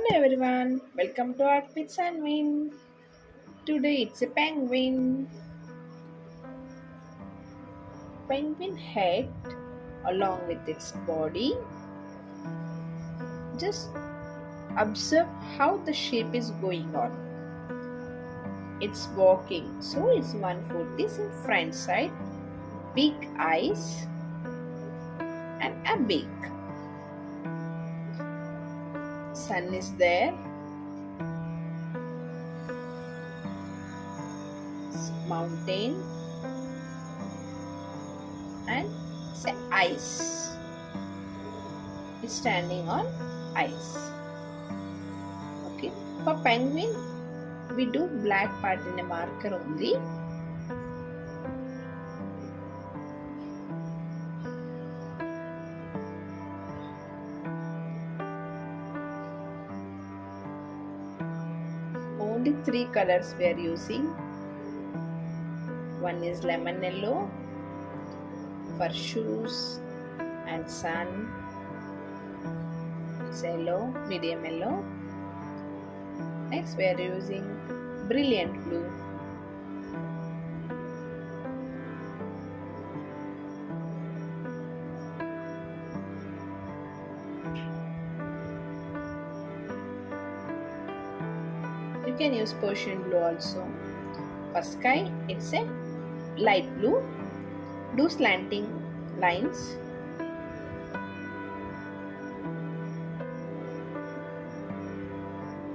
Hello everyone, welcome to Art with Sunwin. Today it's a penguin. Penguin head along with its body. Just observe how the shape is going on. It's walking, so its one foot is in front side, big eyes and a beak. Sun is there. Mountain and say ice. It's standing on ice. Okay. For penguin, we do black part in a marker only. Only three colors we are using. One is lemon yellow for shoes and sun. It's yellow, medium yellow. Next we are using brilliant blue. You can use Persian blue also. For sky, it's a light blue. Do slanting lines.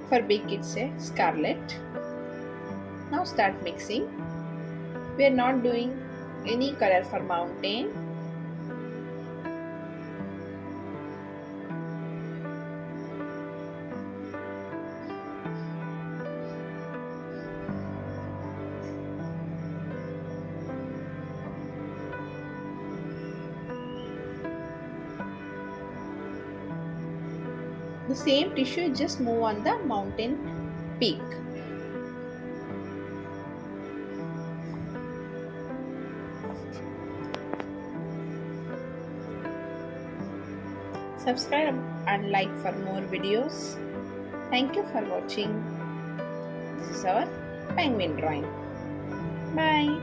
For beak, it's a scarlet. Now start mixing. We are not doing any color for mountain. The same tissue just move on the mountain peak. Subscribe and like for more videos. Thank you for watching. This is our penguin drawing. Bye.